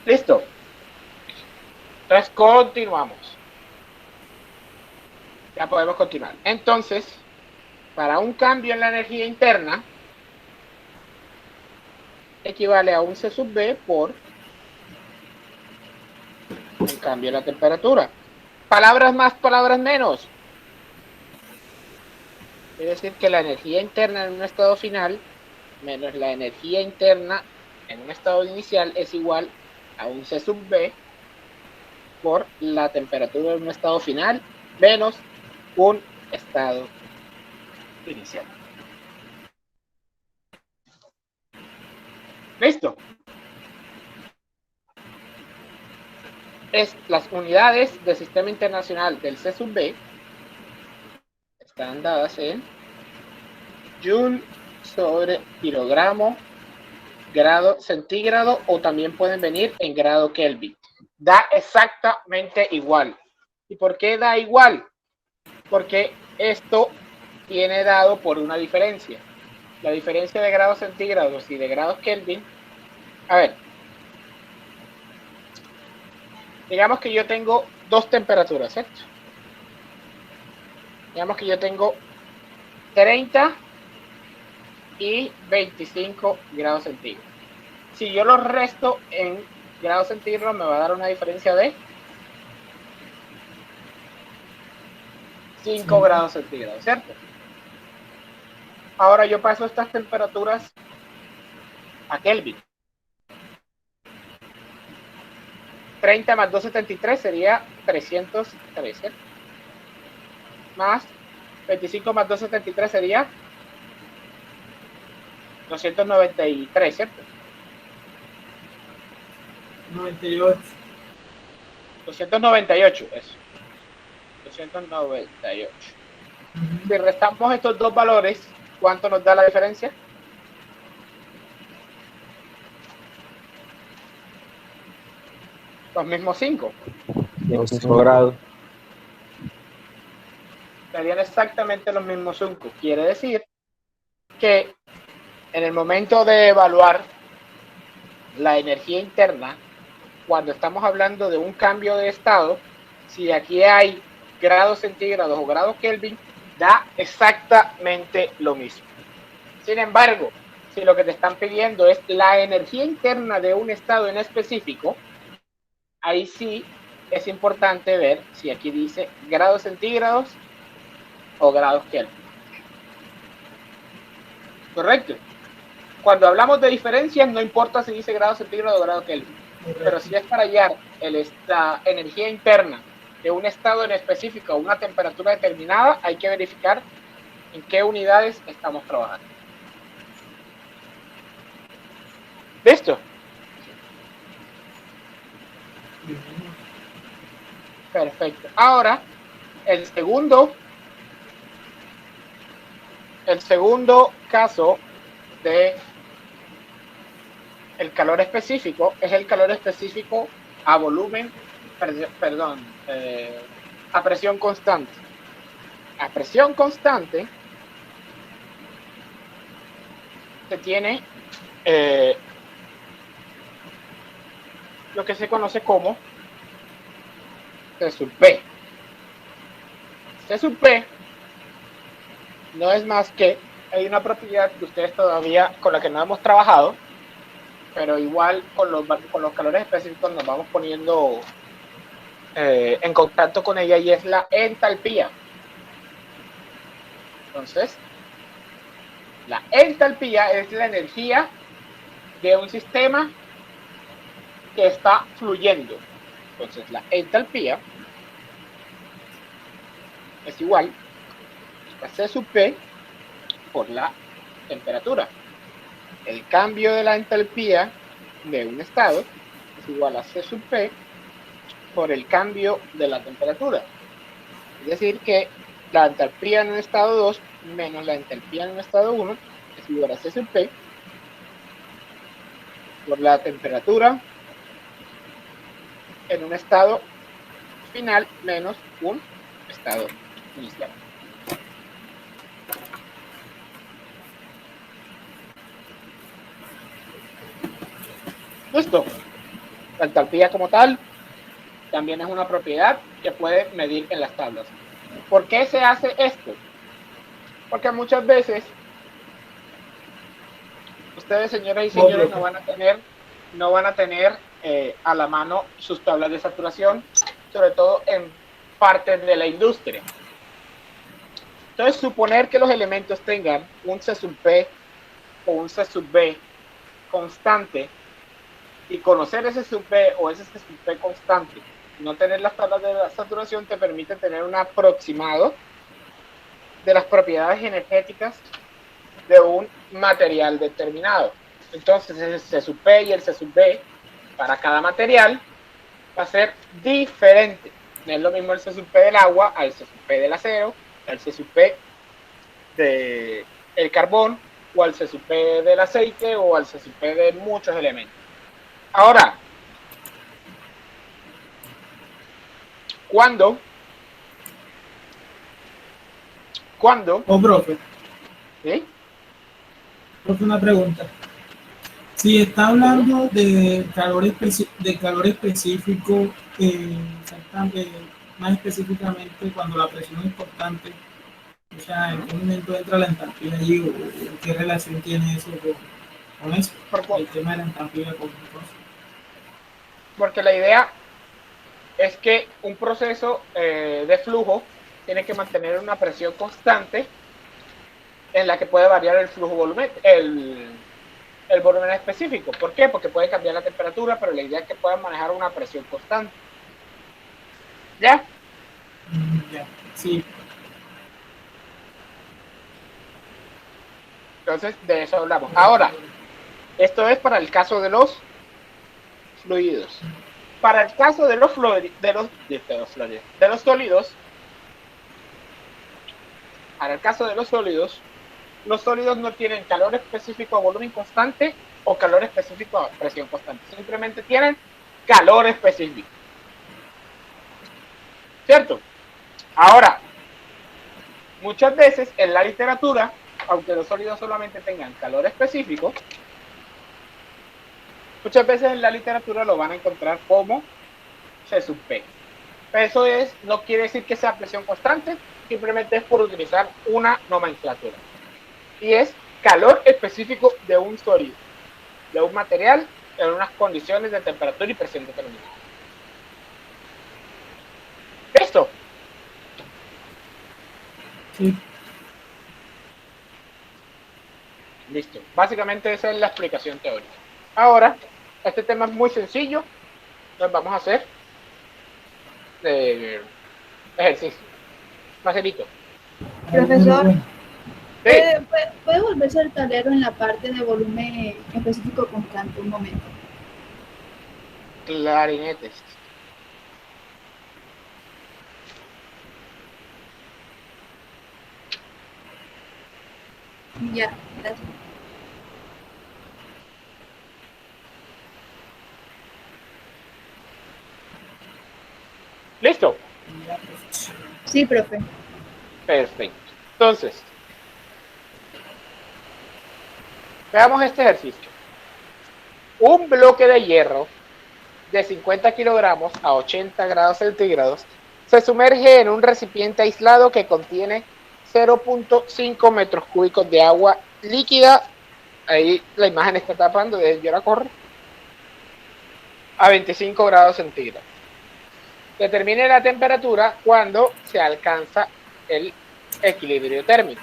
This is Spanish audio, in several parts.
Listo. Entonces continuamos. Ya podemos continuar. Entonces, para un cambio en la energía interna, equivale a un C sub B por un cambio en la temperatura. Palabras más, palabras menos. Es decir, que la energía interna en un estado final menos la energía interna en un estado inicial es igual a un C sub B por la temperatura en un estado final menos un estado inicial. ¿Listo? Las unidades del sistema internacional del C sub B están dadas en Joule sobre kilogramo, grado centígrado, o también pueden venir en grado Kelvin. Da exactamente igual. ¿Y por qué da igual? Porque esto viene dado por una diferencia. La diferencia de grados centígrados y de grados Kelvin. A ver, digamos que yo tengo dos temperaturas, ¿cierto? Digamos que yo tengo 30 y 25 grados centígrados. Si yo los resto en grados centígrados, me va a dar una diferencia de 5 grados centígrados, ¿cierto? Ahora yo paso estas temperaturas a Kelvin. 30 más 273 sería 303, ¿cierto? Más 25 más 273 sería 293, ¿cierto? 98. 298, eso. 298. Si restamos estos dos valores, ¿cuánto nos da la diferencia? Los mismos 5. Los 5 grados. Serían exactamente los mismos 5. Quiere decir que en el momento de evaluar la energía interna, cuando estamos hablando de un cambio de estado, si aquí hay grados centígrados o grados Kelvin, da exactamente lo mismo. Sin embargo, si lo que te están pidiendo es la energía interna de un estado en específico, ahí sí es importante ver si aquí dice grados centígrados o grados Kelvin. ¿Correcto? Cuando hablamos de diferencias, no importa si dice grados centígrados o grados Kelvin. Pero si es para hallar la energía interna de un estado en específico o una temperatura determinada, hay que verificar en qué unidades estamos trabajando. ¿Listo? Perfecto. Ahora, el segundo caso de el calor específico es el calor específico a volumen, a presión constante. A presión constante se tiene lo que se conoce como C sub P. C sub P no es más que, hay una propiedad que ustedes todavía, con la que no hemos trabajado, pero igual con los calores específicos nos vamos poniendo en contacto con ella, y es la entalpía. Entonces, la entalpía es la energía de un sistema que está fluyendo. Entonces, la entalpía es igual a C sub P por la temperatura. El cambio de la entalpía de un estado es igual a C sub P por el cambio de la temperatura. Es decir, que la entalpía en un estado 2 menos la entalpía en un estado 1 es igual a C sub P por la temperatura en un estado final menos un estado inicial. ¿Listo? La entalpía como tal también es una propiedad que puede medir en las tablas. ¿Por qué se hace esto? Porque muchas veces ustedes, señoras y señores, no van a tener a la mano sus tablas de saturación, sobre todo en partes de la industria. Entonces, suponer que los elementos tengan un C sub P o un C sub B constante y conocer ese sub P o ese C sub P constante, no tener las tablas de la saturación, te permite tener un aproximado de las propiedades energéticas de un material determinado. Entonces, el C sub P y el C sub B para cada material va a ser diferente. No es lo mismo el C sub P del agua al C sub P del acero, al C sub P del carbón, o al C sub P del aceite, o al C sub P de muchos elementos. Ahora, ¿cuándo? Profe, ¿Sí? profe, una pregunta. Si está hablando de calor específico, más específicamente cuando la presión es constante, o sea, ¿en qué momento entra la entalpía allí o qué relación tiene eso con eso? El tema de la entalpía con cosas. Porque la idea es que un proceso de flujo tiene que mantener una presión constante en la que puede variar el flujo volumen, el volumen específico. ¿Por qué? Porque puede cambiar la temperatura, pero la idea es que puedan manejar una presión constante. ¿Ya? Ya, sí. Entonces, de eso hablamos. Ahora, esto es para el caso de los fluidos. Para el caso de los sólidos, para el caso de los sólidos no tienen calor específico a volumen constante o calor específico a presión constante. Simplemente tienen calor específico. ¿Cierto? Ahora, muchas veces en la literatura, aunque los sólidos solamente tengan calor específico, muchas veces en la literatura lo van a encontrar como C sub P. Eso no quiere decir que sea presión constante, simplemente es por utilizar una nomenclatura. Y es calor específico de un sólido, de un material en unas condiciones de temperatura y presión determinadas. ¿Listo? Sí. Listo. Básicamente esa es la explicación teórica. Ahora, este tema es muy sencillo. Nos vamos a hacer ejercicio. Facilito. Profesor, Sí. ¿puede volverse el tablero en la parte de volumen específico constante? Un momento. Clarinetes. Ya, gracias. ¿Listo? Sí, profe. Perfecto. Entonces, veamos este ejercicio. Un bloque de hierro de 50 kilogramos a 80 grados centígrados se sumerge en un recipiente aislado que contiene 0.5 metros cúbicos de agua líquida. Ahí la imagen está tapando, yo la corro. A 25 grados centígrados. Determine la temperatura cuando se alcanza el equilibrio térmico.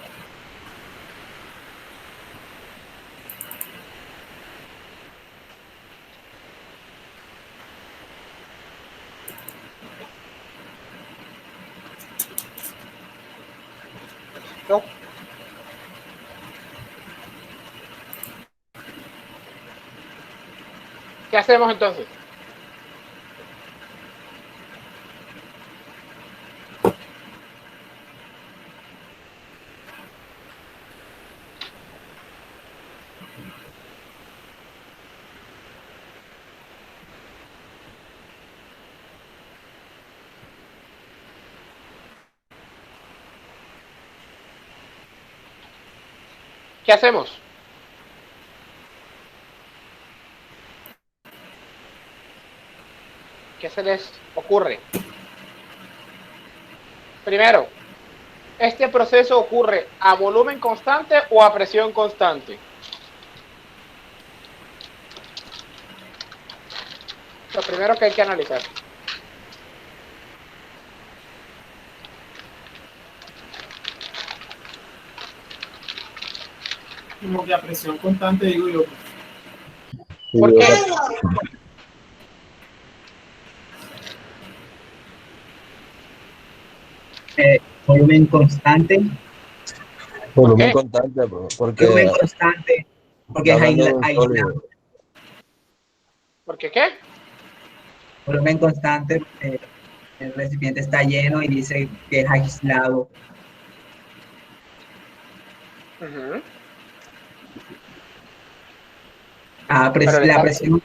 ¿No? ¿Qué hacemos entonces? ¿Qué hacemos? ¿qué se les ocurre? Primero, ¿este proceso ocurre a volumen constante o a presión constante? Lo primero que hay que analizar. Como que a presión constante, digo yo. ¿Por qué? Volumen constante. Volumen qué? constante, porque Volumen constante, porque está es hablando de un aislado. sólido. ¿Por qué qué? Volumen constante, el recipiente está lleno y dice que es aislado. Uh-huh. Pero la presión.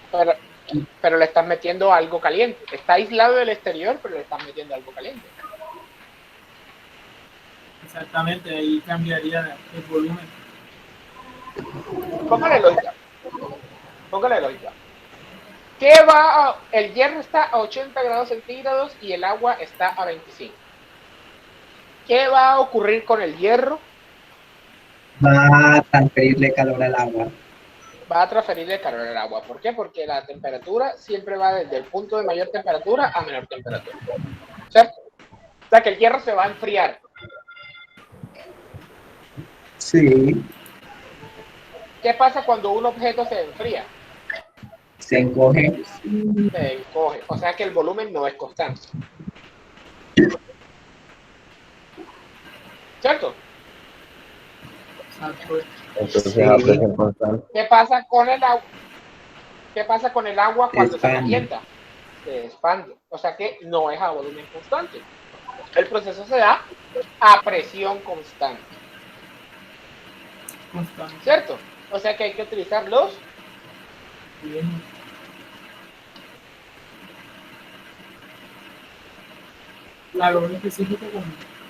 Pero le estás metiendo algo caliente. Está aislado del exterior, pero le estás metiendo algo caliente. Exactamente, ahí cambiaría el volumen. Póngale lógica. Póngale lógica. El hierro está a 80 grados centígrados y el agua está a 25. ¿Qué va a ocurrir con el hierro? Va a transferirle calor al agua. Va a transferirle calor al agua. ¿Por qué? Porque la temperatura siempre va desde el punto de mayor temperatura a menor temperatura. ¿Cierto? O sea que el hierro se va a enfriar. Sí. ¿Qué pasa cuando un objeto se enfría? Se encoge. Se encoge. O sea que el volumen no es constante. ¿Cierto? Entonces, Sí. a presión constante. ¿Qué pasa con el agua? ¿Qué pasa con el agua cuando se Expande. calienta? Se expande. O sea que no es a volumen constante. El proceso se da a presión constante. ¿Cierto? O sea que hay que utilizar los Bien. Claro, un específico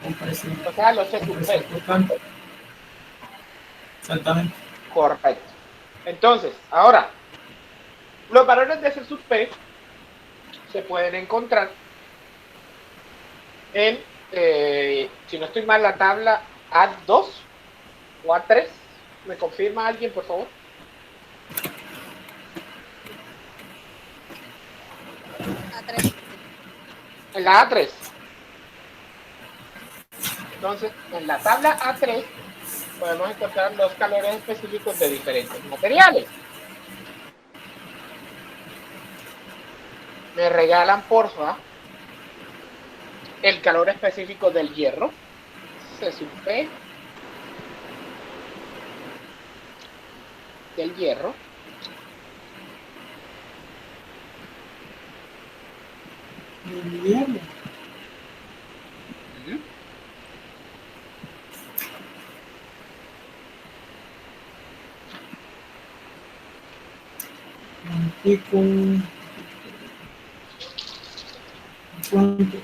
con presión. O sea, los Con C sub presión P. constante. Exactamente. Correcto. Entonces, ahora, los valores de C sub P se pueden encontrar en, si no estoy mal, la tabla A2 o A3. ¿Me confirma alguien, por favor? A3. En la A3. Entonces, en la tabla A3 podemos encontrar los calores específicos de diferentes materiales. Me regalan, porfa, el calor específico del hierro. C sub P del hierro. El hierro. Un pico. ¿Cuánto?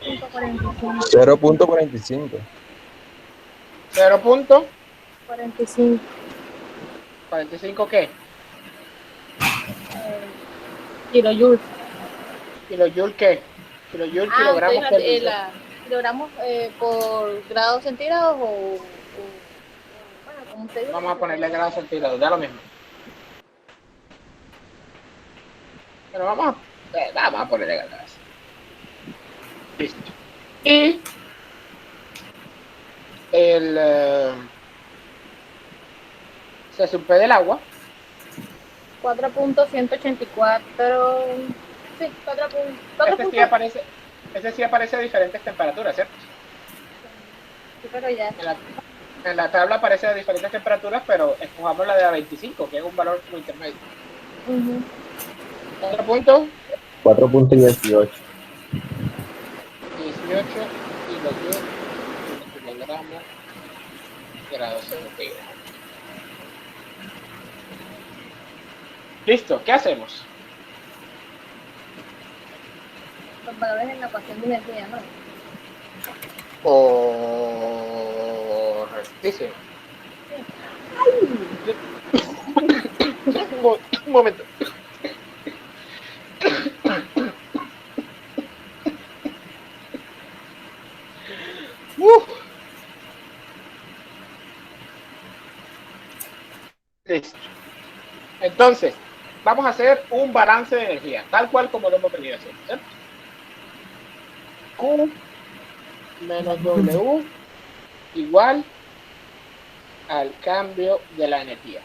0.45. 45. 0.45 ¿qué? Kilojoules. Kilojoule ¿qué? Kilojoule, kilogramos Entonces, kilogramos por grados centígrados o bueno, como usted dice. Vamos a ponerle grados centígrados, da lo mismo. Pero vamos a ponerle grados. Listo. Y el se supe del agua. 4.184. Sí, 4. Ese sí aparece a diferentes temperaturas, ¿cierto? Sí, pero ya. En la tabla aparece a diferentes temperaturas, pero escojamos la de a 25, que es un valor como intermedio. Otro punto. 4.18. 18 kilogramos grados centígrados. Listo, ¿qué hacemos? Los valores en la ecuación de energía, ¿no? Correctísimo. Un momento. Listo. Entonces, vamos a hacer un balance de energía, tal cual como lo hemos venido haciendo, ¿cierto? Q menos W igual al cambio de la energía.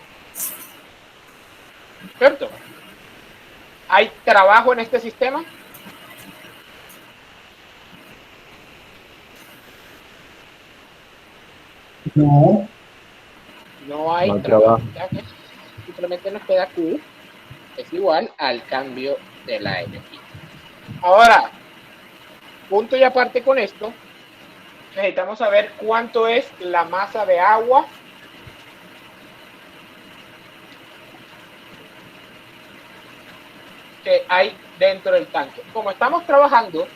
¿Cierto? ¿Hay trabajo en este sistema? No. No hay No hay trabajo. trabajo. ¿Ya? Simplemente nos queda Q es igual al cambio de la energía. Ahora, punto y aparte con esto, necesitamos saber cuánto es la masa de agua que hay dentro del tanque. Como estamos trabajando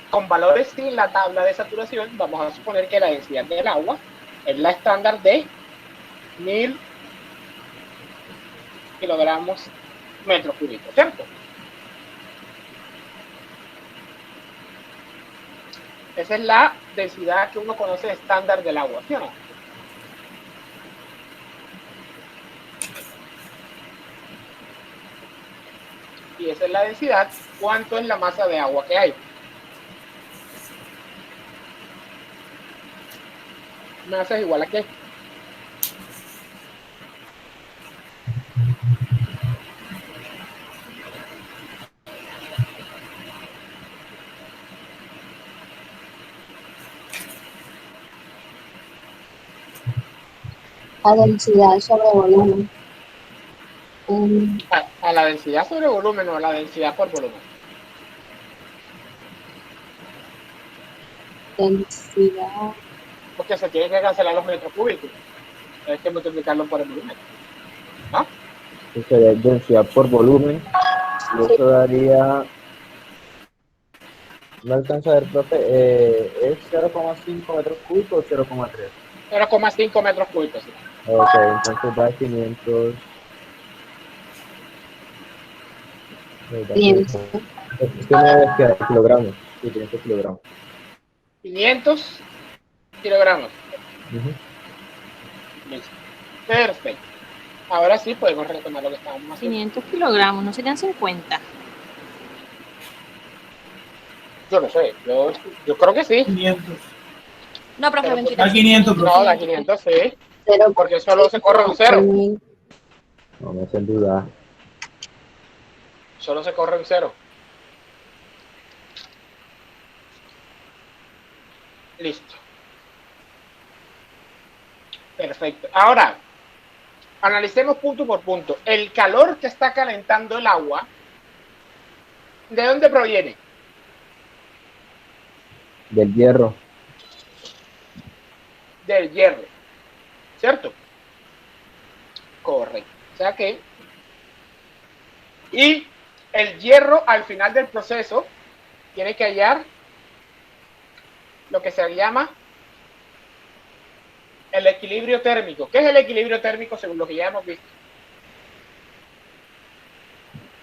con valores sin la tabla de saturación, vamos a suponer que la densidad del agua es la estándar de 1000 kilogramos metros cúbicos, ¿cierto? Esa es la densidad que uno conoce estándar del agua, ¿sí o no? Y esa es la densidad. ¿Cuánto es la masa de agua que hay? Masa es igual a ¿qué? La densidad sobre volumen. A la densidad sobre volumen o a la densidad por volumen. Densidad. Porque se tienen que cancelar los metros cúbicos. Hay que multiplicarlo por el volumen. ¿No? Eso sería densidad por volumen. Y eso daría. No alcanza a ver, profe. ¿Es 0,5 metros cúbicos o 0,3? 0,5 metros cúbicos. ¿Sí? Ok, entonces da 500. 500. Es que me queda kilogramos. Sí, 500 kilogramos. 500 kilogramos. Uh-huh. Listo. Perfecto. Ahora sí podemos retomar lo que estábamos haciendo. 500 kilogramos, ¿no serían 50? Yo no sé, yo creo que sí. 500. No, profe, Pero, mentira. Da 500, No, profe. da 500, sí. Cero. Porque solo se corre un cero. No me hacen dudar. Solo se corre un cero. Listo. Perfecto. Ahora, analicemos punto por punto. El calor que está calentando el agua, ¿de dónde proviene? Del hierro. Del hierro. ¿Cierto? Correcto. O sea que... Y el hierro al final del proceso tiene que hallar lo que se llama el equilibrio térmico. ¿Qué es el equilibrio térmico según lo que ya hemos visto?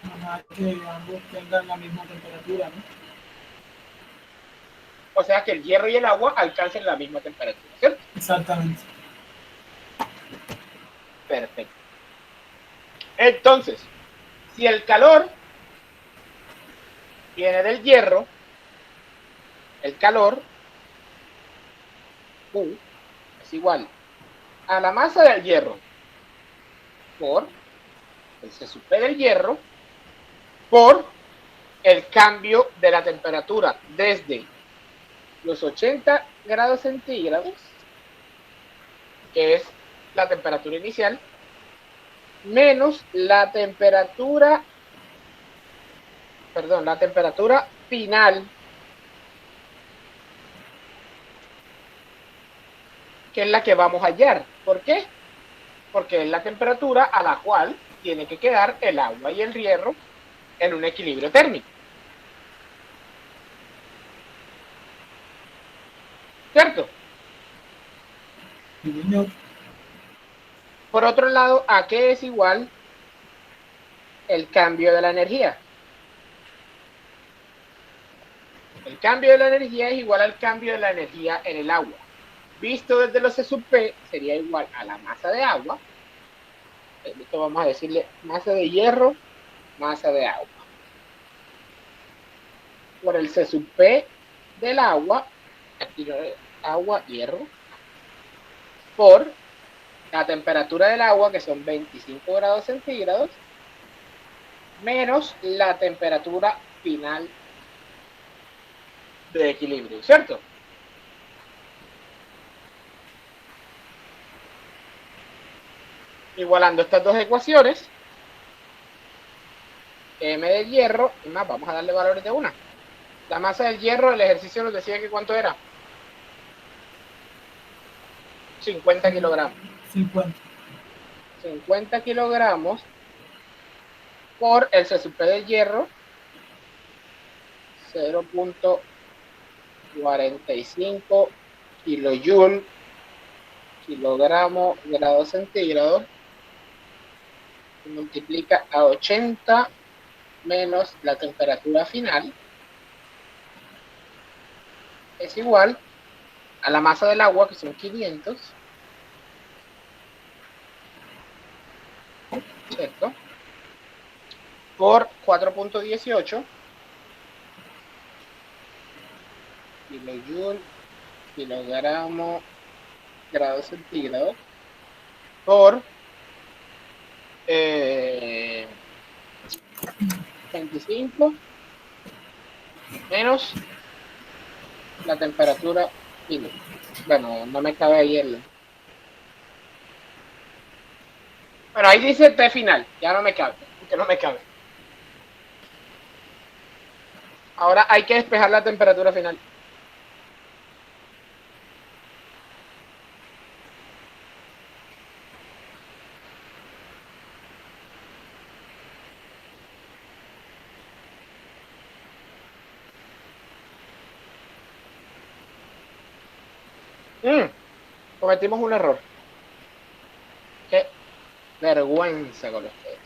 Ajá, que ambos tengan la misma temperatura, ¿no? O sea que el hierro y el agua alcancen la misma temperatura, ¿cierto? Exactamente. Perfecto. Entonces, si el calor viene del hierro, el calor Q es igual a la masa del hierro por el C del hierro por el cambio de la temperatura desde los 80 grados centígrados, que es la temperatura inicial, menos la temperatura final, que es la que vamos a hallar. ¿Por qué? Porque es la temperatura a la cual tiene que quedar el agua y el hierro en un equilibrio térmico. ¿Cierto? Sí, señor. Por otro lado, ¿a qué es igual el cambio de la energía. El cambio de la energía es igual al cambio de la energía en el agua. Visto desde los C sub P sería igual a la masa de agua. Esto vamos a decirle masa de hierro, masa de agua. Por el C sub P del agua, aquí agua, hierro, por la temperatura del agua, que son 25 grados centígrados, menos la temperatura final de equilibrio, ¿cierto? Igualando estas dos ecuaciones, M del hierro, y más, vamos a darle valores de una. La masa del hierro, el ejercicio nos decía que ¿cuánto era? 50 kilogramos. 50 kilogramos por el C sub P del hierro, 0.45 kilojoule, kilogramo, grados centígrados, multiplica a 80 menos la temperatura final, es igual a la masa del agua, que son 500, ¿cierto? Por 4.18 kilojoule, kilogramo, grados centígrados, por 25 menos la temperatura final. Bueno, no me cabe ahí el... Bueno, ahí dice T final, ya no me cabe, que no me cabe. Ahora hay que despejar la temperatura final. Cometimos un error. Qué vergüenza con ustedes.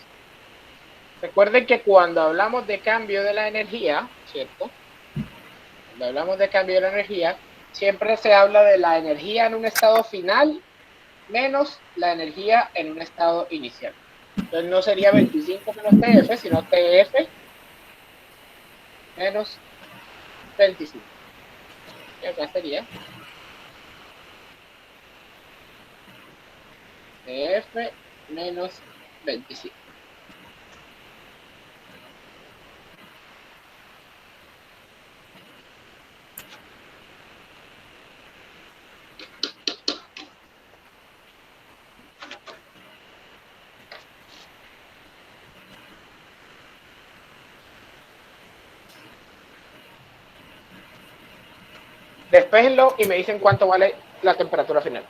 Recuerden que cuando hablamos de cambio de la energía, ¿cierto? Cuando hablamos de cambio de la energía, siempre se habla de la energía en un estado final menos la energía en un estado inicial. Entonces no sería 25 menos TF, sino TF menos 25. Y acá sería TF menos 25. Despéjenlo y me dicen cuánto vale la temperatura final.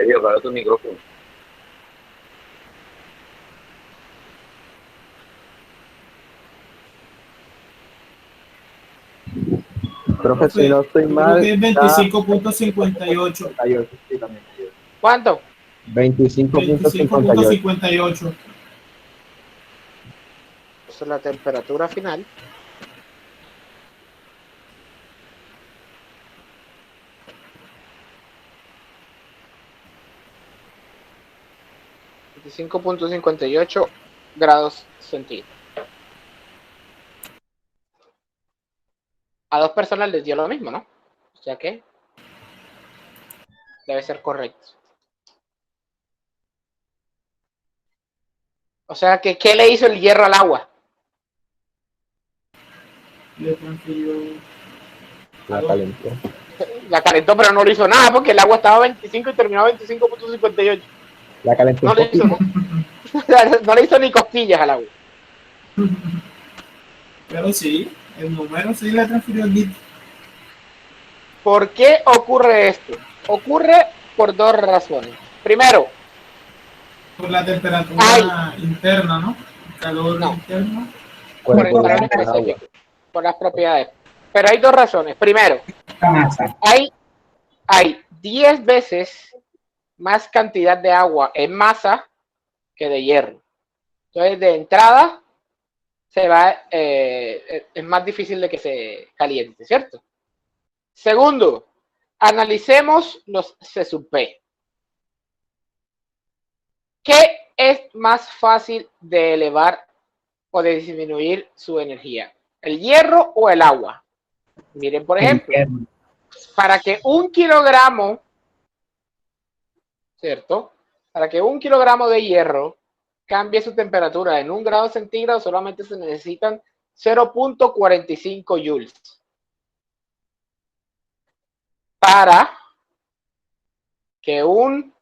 Sergio, apaga tu micrófono. Profe, si no estoy Yo creo mal, que es está 25.58. 58, sí, también. ¿Cuánto? 25.58. 25.58. Esa es la temperatura final. $25.58 centígrados. A 2 personas les dio lo mismo, ¿no? O sea que debe ser correcto. O sea que, ¿qué le hizo el hierro al agua? Le transfirió. La calentó. La calentó, pero no le hizo nada porque el agua estaba a 25 y terminó a 25.58. La calentó No un le hizo poquito. nada. No le hizo ni cosquillas al agua. Pero sí, el número sí le transfirió el bit. ¿Por qué ocurre esto? Ocurre por dos razones. Primero, Por la temperatura interna, ¿no? El calor No. interno. por el Por calor el agua. específico, por las propiedades. Pero hay dos razones. Primero, La masa. hay 10 veces más cantidad de agua en masa que de hierro. Entonces, de entrada, es más difícil de que se caliente, ¿cierto? Segundo, analicemos los C sub P. ¿Qué es más fácil de elevar o de disminuir su energía? ¿El hierro o el agua? Miren, por ejemplo, para que 1 kilogramo, ¿cierto? Para que 1 kilogramo de hierro cambie su temperatura en 1 grado centígrado, solamente se necesitan 0.45 joules. Para que 1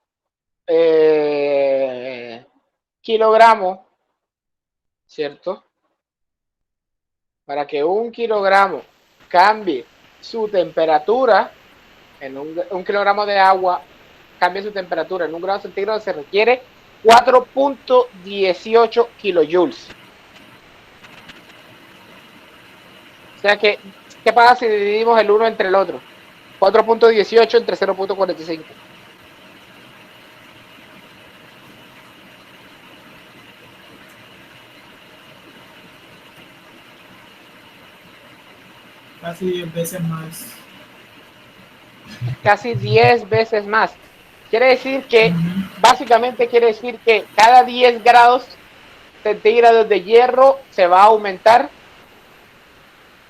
kilogramo, ¿cierto? Para que 1 kilogramo cambie su temperatura en 1 kilogramo de agua, cambie su temperatura en 1 grado centígrado, se requiere 4.18 kilojoules. O sea que, ¿qué pasa si dividimos el uno entre el otro? 4.18 entre 0.45. Casi 10 veces más. Casi 10 veces más. Quiere decir que, básicamente quiere decir que cada 10 grados centígrados de hierro se va a aumentar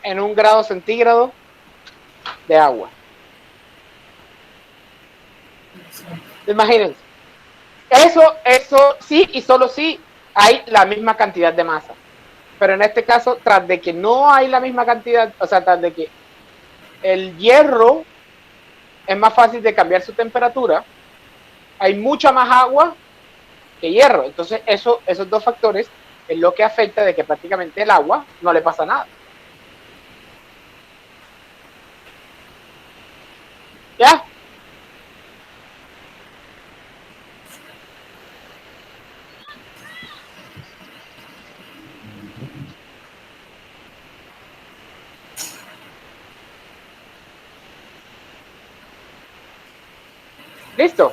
en 1 grado centígrado de agua. Imagínense. Eso sí y solo sí hay la misma cantidad de masa. Pero en este caso, tras de que no hay la misma cantidad, o sea, tras de que el hierro es más fácil de cambiar su temperatura, hay mucha más agua que hierro. Entonces, esos dos factores es lo que afecta de que prácticamente el agua no le pasa nada. ¿Ya? ¿Listo?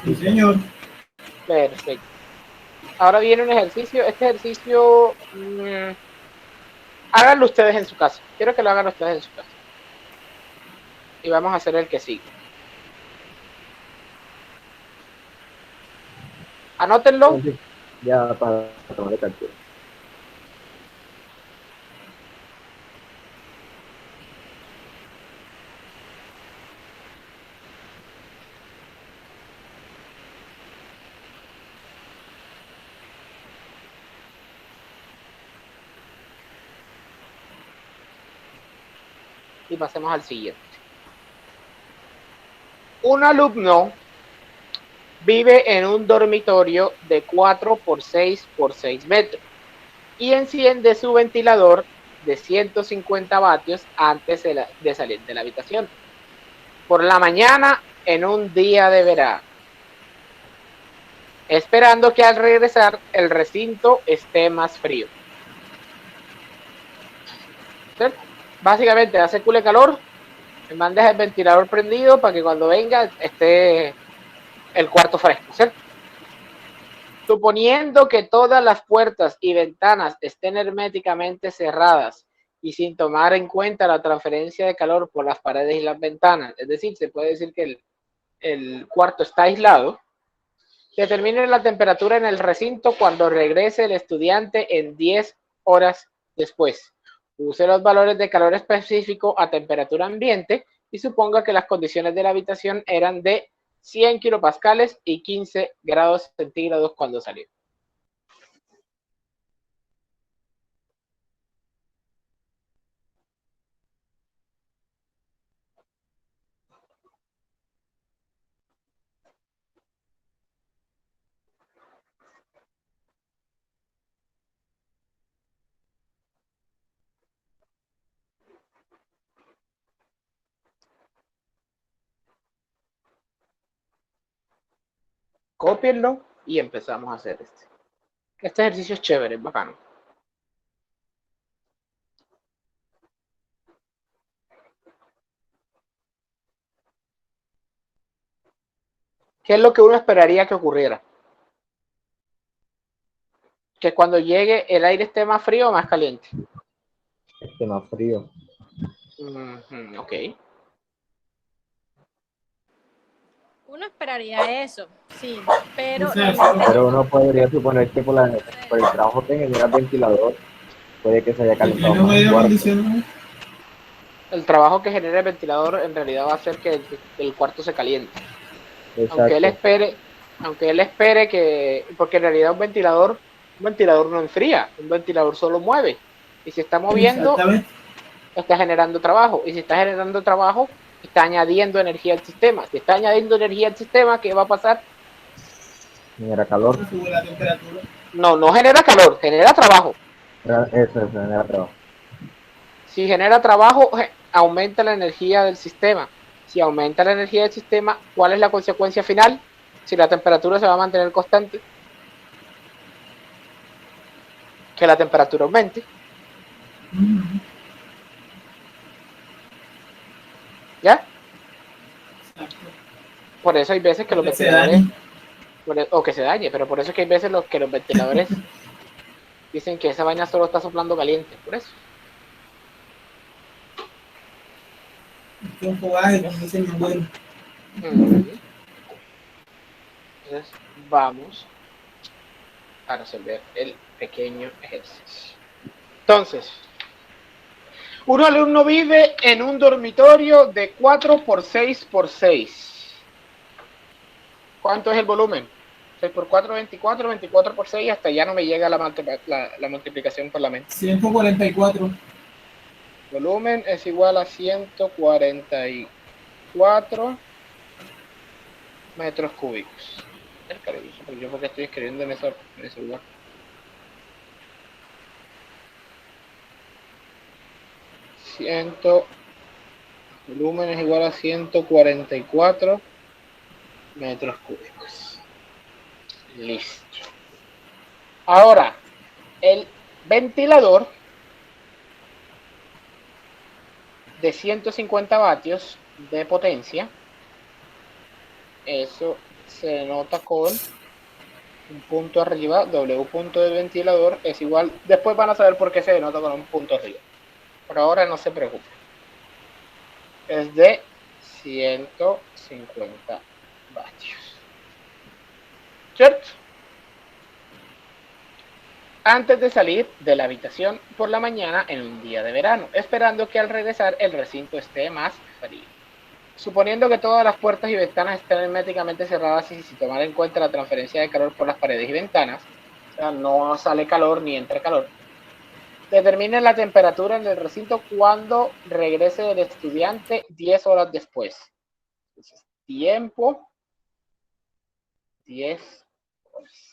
Sí, señor. Perfecto. Ahora viene un ejercicio. Este ejercicio, háganlo ustedes en su casa. Quiero que lo hagan ustedes en su casa. Y vamos a hacer el que sigue. Anótenlo. Ya para tomar captura. Y pasemos al siguiente. Un alumno vive en un dormitorio de 4 por 6 por 6 metros y enciende su ventilador de 150 vatios antes de salir de la habitación. por la mañana en un día de verano, esperando que al regresar el recinto esté más frío. ¿Cierto? Básicamente hace cule calor, me mandas el ventilador prendido para que cuando venga esté el cuarto fresco, ¿cierto? Suponiendo que todas las puertas y ventanas estén herméticamente cerradas y sin tomar en cuenta la transferencia de calor por las paredes y las ventanas, es decir, se puede decir que el cuarto está aislado, determine la temperatura en el recinto cuando regrese el estudiante en 10 horas después. Use los valores de calor específico a temperatura ambiente y suponga que las condiciones de la habitación eran de 100 kilopascales y 15 grados centígrados cuando salió. Cópienlo y empezamos a hacer este. Este ejercicio es chévere, es bacano. ¿Qué es lo que uno esperaría que ocurriera? Que cuando llegue el aire esté más frío o más caliente. Esté más frío. Ok. Uno esperaría eso, sí, pero Pero uno podría suponer que por el trabajo que genera el ventilador, puede que se haya calentado más el cuarto. El trabajo que genera el ventilador en realidad va a hacer que el cuarto se caliente. Exacto. Aunque él espere que, porque en realidad un ventilador no enfría, un ventilador solo mueve. Y si está moviendo, está generando trabajo. Y si está generando trabajo, está añadiendo energía al sistema. Si está añadiendo energía al sistema, ¿qué va a pasar? Genera calor. Sube la temperatura. No genera calor, genera trabajo. Eso, genera trabajo. Si genera trabajo, aumenta la energía del sistema. Si aumenta la energía del sistema, ¿cuál es la consecuencia final? Si la temperatura se va a mantener constante, que la temperatura aumente. ¿Ya? Por eso hay veces que los ventiladores, o que se dañe, pero por eso es que hay veces que los ventiladores dicen que esa vaina solo está soplando caliente, por eso. Un fogaje, como dice mi abuelo. Entonces, vamos a resolver el pequeño ejercicio. Entonces, un alumno vive en un dormitorio de 4 por 6 por 6. ¿Cuánto es el volumen? 6 por 4, 24, 24 por 6, hasta ya no me llega la multiplicación por la mente. 144. Volumen es igual a 144 metros cúbicos. Yo porque estoy escribiendo en ese lugar. Volumen es igual a 144 metros cúbicos. Listo. Ahora, el ventilador de 150 vatios de potencia, eso se denota con un punto arriba. W punto del ventilador es igual, después van a saber por qué se denota con un punto arriba, por ahora no se preocupen, es de 150 vatios, ¿cierto? Antes de salir de la habitación por la mañana en un día de verano, esperando que al regresar el recinto esté más frío. Suponiendo que todas las puertas y ventanas estén herméticamente cerradas y sin tomar en cuenta la transferencia de calor por las paredes y ventanas, o sea, no sale calor ni entra calor, determine la temperatura en el recinto cuando regrese el estudiante 10 horas después. Entonces, tiempo, 10 horas.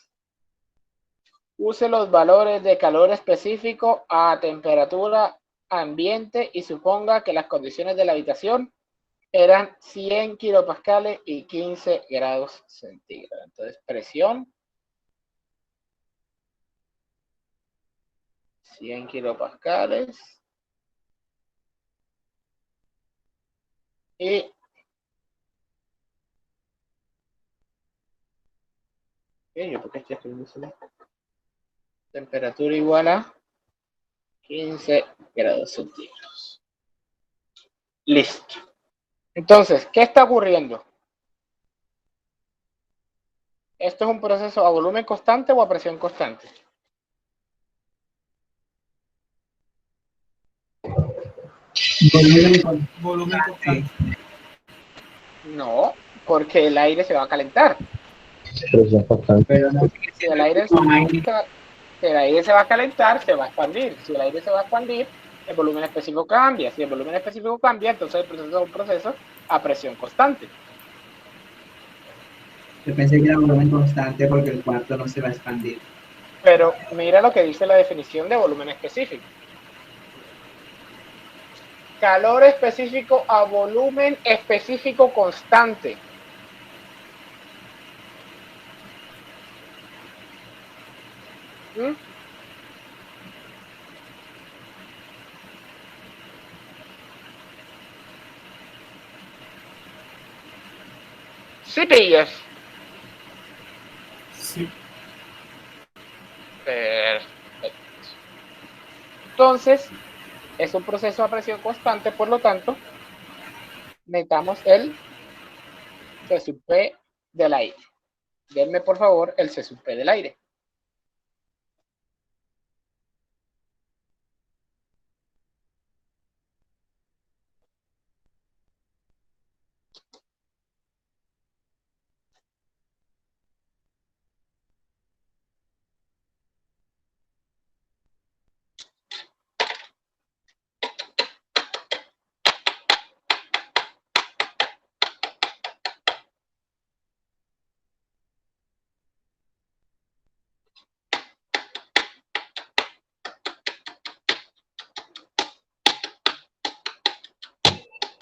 Use los valores de calor específico a temperatura ambiente y suponga que las condiciones de la habitación eran 100 kilopascales y 15 grados centígrados. Entonces, presión 100 kilopascales y ¿por qué estoy escribiendo? Temperatura igual a 15 grados centígrados. Listo. Entonces, ¿qué está ocurriendo? ¿Esto es un proceso a volumen constante o a presión constante? Volumen constante. No, porque el aire se va a calentar. Presión constante. Pero no, Si el aire se va a calentar, se va a expandir. Si el aire se va a expandir, el volumen específico cambia. Si el volumen específico cambia, entonces el proceso es un proceso a presión constante. yo pensé que era volumen constante porque el cuarto no se va a expandir. Pero mira lo que dice la definición de volumen específico. Calor específico a volumen específico constante. ¿Mm? ¿Sí pillas? Sí. Perfecto. Entonces, es un proceso a presión constante, por lo tanto, metamos el C sub P del aire. Denme, por favor, el C sub P del aire.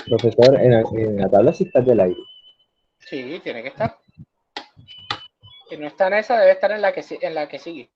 Profesor, en la tabla sí está del aire. Sí, tiene que estar. Si no está en esa, debe estar en la que sigue.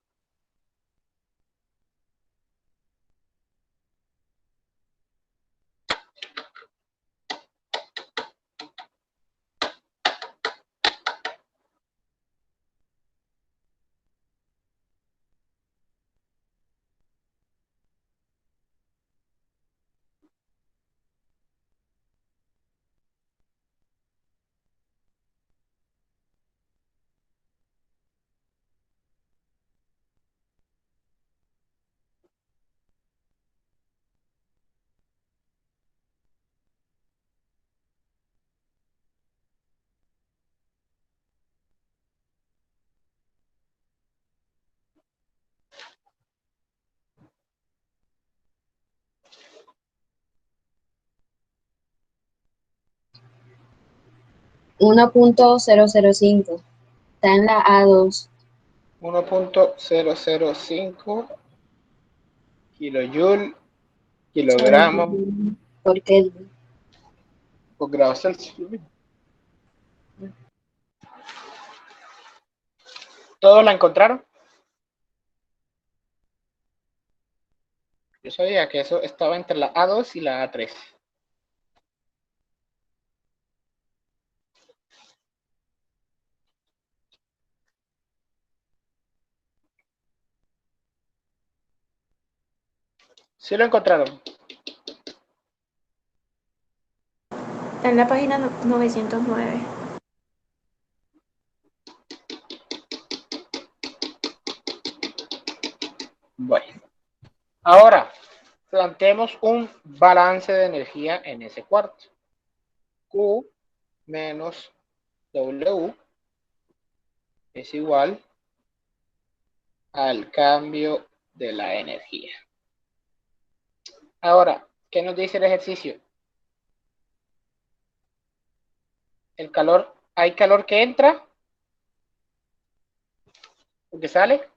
$1.005. Está en la A2. 1.005 kilojoule, kilogramos ¿Por qué? por grado Celsius. ¿Todos la encontraron? Yo sabía que eso estaba entre la A2 y la A3. ¿Sí lo encontraron? Está en la página 909. Bueno, ahora planteemos un balance de energía en ese cuarto. Q menos W es igual al cambio de la energía. Ahora, ¿qué nos dice el ejercicio? El calor, ¿hay calor que entra? ¿O que sale?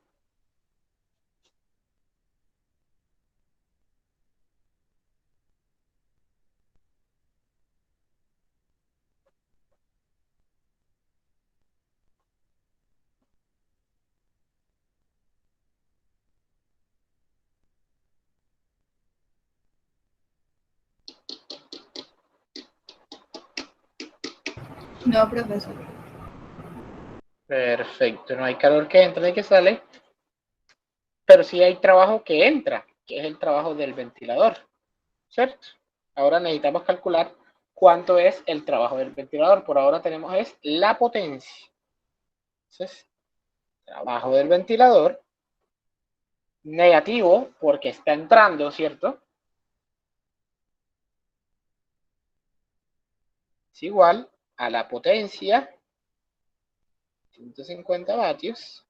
No, profesor. Perfecto, no hay calor que entra ni que sale, pero sí hay trabajo que entra, que es el trabajo del ventilador, ¿cierto? Ahora necesitamos calcular cuánto es el trabajo del ventilador. Por ahora tenemos es la potencia. Entonces, trabajo del ventilador, negativo, porque está entrando, ¿cierto? Es igual a la potencia, 150 vatios,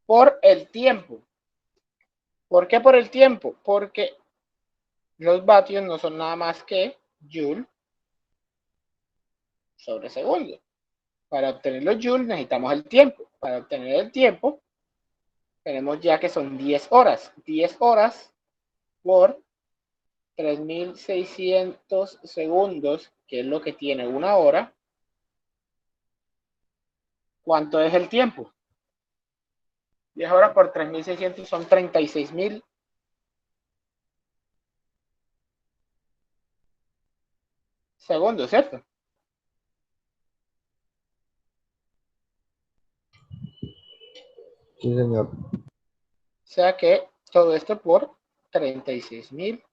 por el tiempo. ¿Por qué por el tiempo? Porque los vatios no son nada más que joule sobre segundo. Para obtener los joules necesitamos el tiempo. Para obtener el tiempo, tenemos ya que son 10 horas. 10 horas por 3600 segundos, que es lo que tiene una hora. ¿Cuánto es el tiempo? 10 horas por 3600 son 36.000 segundos, ¿cierto? Sí, señor. O sea que todo esto por 36.000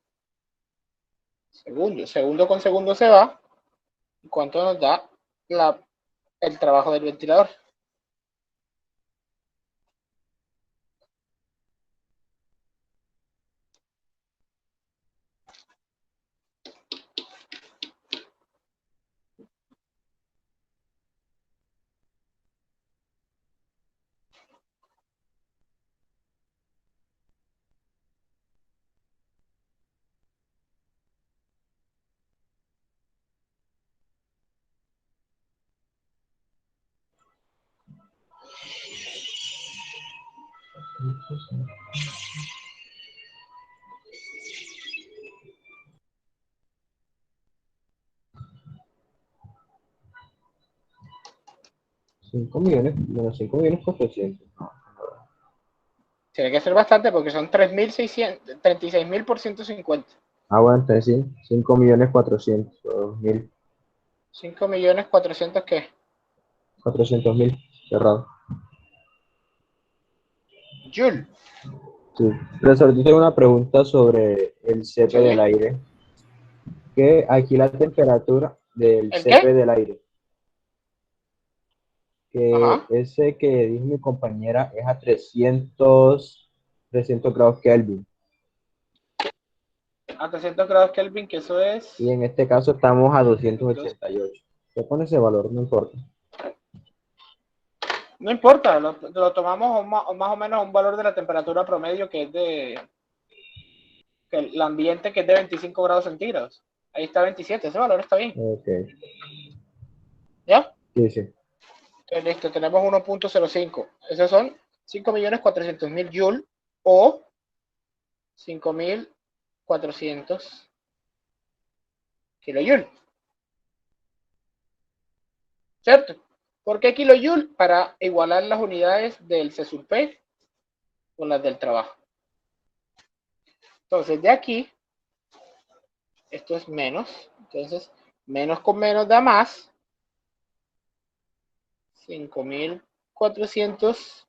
segundos. Segundo con segundo se va. ¿Y cuánto nos da el trabajo del ventilador? $5.000 menos $5.400.000. Tiene que ser bastante porque son 3.600, 36.000 por 150. Bueno, entonces sí, 5.400.000. 5.400.000 ¿qué? 400.000, cerrado. Joule. Sí. Profesor, yo tengo una pregunta sobre el CP del ¿Sí? aire. Que aquí la temperatura del ¿El CP qué? del aire, que Ajá. ese que dijo mi compañera es a 300 grados Kelvin. A 300 grados Kelvin, que eso Y es... en este caso estamos a 200. 288. ¿Qué pone ese valor? No importa. No importa, lo tomamos más o menos un valor de la temperatura promedio que es que el ambiente que es de 25 grados centígrados. Ahí está 27, ese valor está bien. Ok. ¿Ya? Sí, sí. Entonces, listo, tenemos 1.05. Esos son 5.400.000 joules o 5.400 kilojoules. ¿Cierto? ¿Por qué kilojoule? Para igualar las unidades del C sub P con las del trabajo. Entonces, de aquí, esto es menos. Entonces, menos con menos da más. 5.400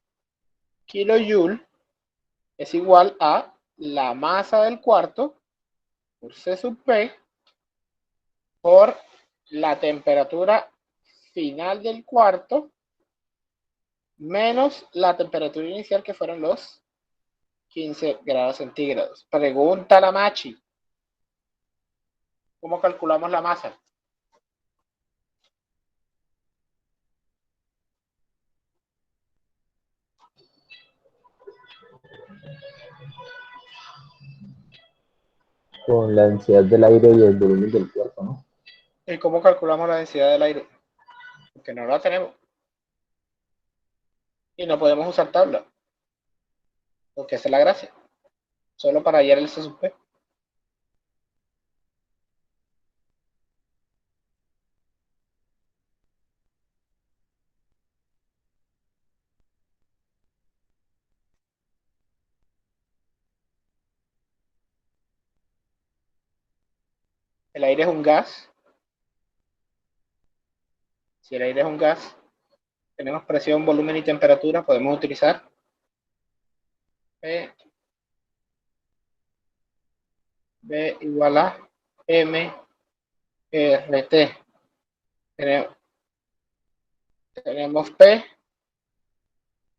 kilojoules es igual a la masa del cuarto por C sub P por la temperatura final del cuarto menos la temperatura inicial que fueron los 15 grados centígrados. Pregunta la Machi. ¿Cómo calculamos la masa? Con la densidad del aire y el volumen del cuerpo, ¿no? ¿Y cómo calculamos la densidad del aire? Porque no la tenemos. Y no podemos usar tabla. Porque esa es la gracia. Solo para hallar el C sub P. El aire es un gas. Si el aire es un gas, tenemos presión, volumen y temperatura, podemos utilizar B igual a M RT. Tenemos P,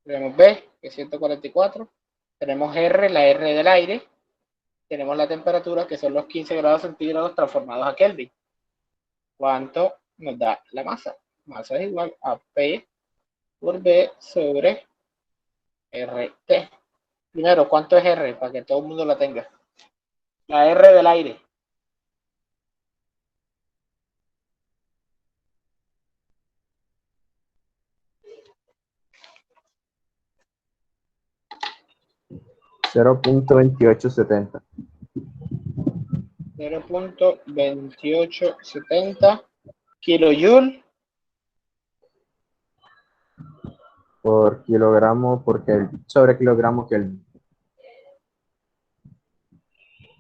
tenemos B, que es 144, tenemos R, la R del aire, tenemos la temperatura, que son los 15 grados centígrados transformados a Kelvin. ¿Cuánto nos da la masa? Masa es igual a P por B sobre RT. Primero, ¿cuánto es R? Para que todo el mundo la tenga. La R del aire. .2870. 0.2870 kilojoule Por kilogramo, porque sobre kilogramo Kelvin.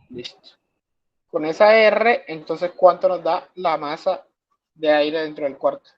Listo. Con esa R, entonces, ¿cuánto nos da la masa de aire dentro del cuarto?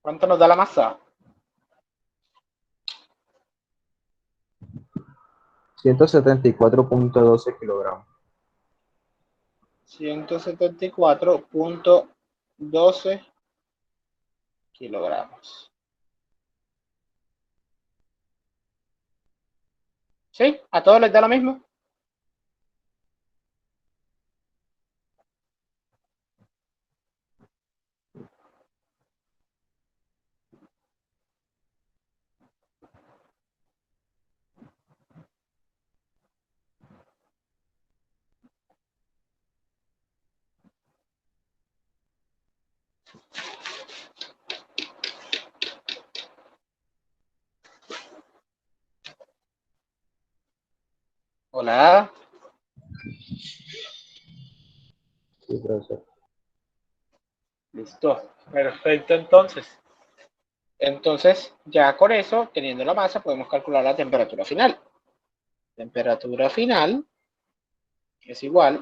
¿Cuánto nos da la masa? 174.12 kilogramos. 174.12 kilogramos. ¿Sí? ¿A todos les da lo mismo? Hola. Sí, profesor. Listo. Perfecto, entonces. Entonces, ya con eso, teniendo la masa, podemos calcular la temperatura final. Temperatura final es igual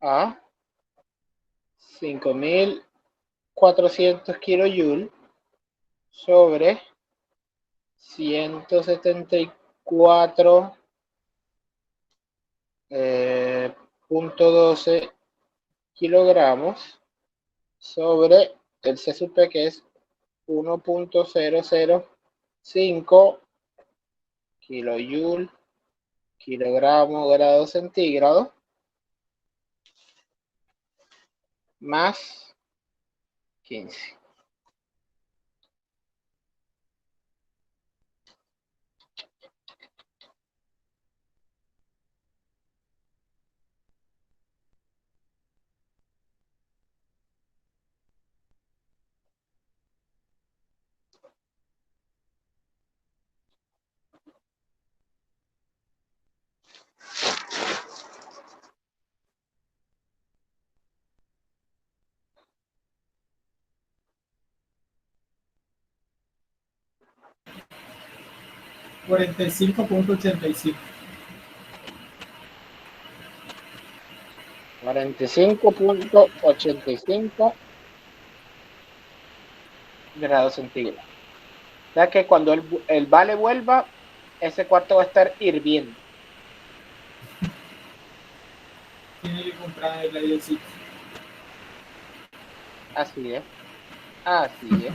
a 5.400 kilojoules sobre 174.12 kilogramos sobre el C sub P, que es 1.005 kilojoule kilogramo grado centígrado más 15. $45.85. 45.85 grados centígrados. O sea que cuando el vale vuelva, ese cuarto va a estar hirviendo. Tiene que comprar el airecito. Así es. Así es.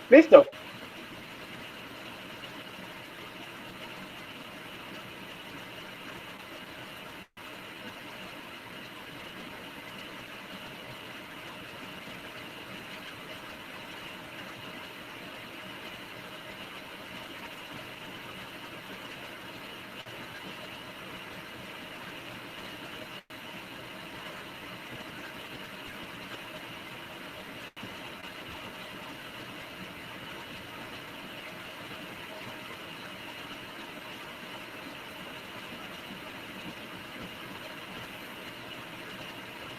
¿Listo?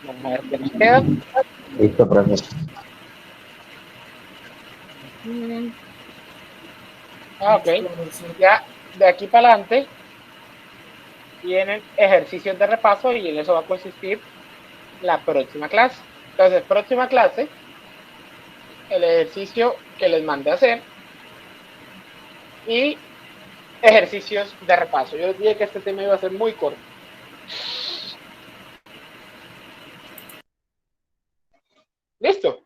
Vamos a ver qué nos queda. Listo, profesor. Ok. Ya de aquí para adelante tienen ejercicios de repaso y en eso va a consistir la próxima clase. Entonces, próxima clase, el ejercicio que les mandé a hacer y ejercicios de repaso. Yo les dije que este tema iba a ser muy corto. ¿Listo?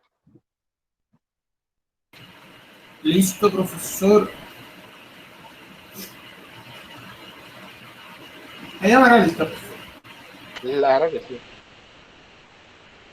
Listo, profesor. Ahí llamará listo. Claro que sí.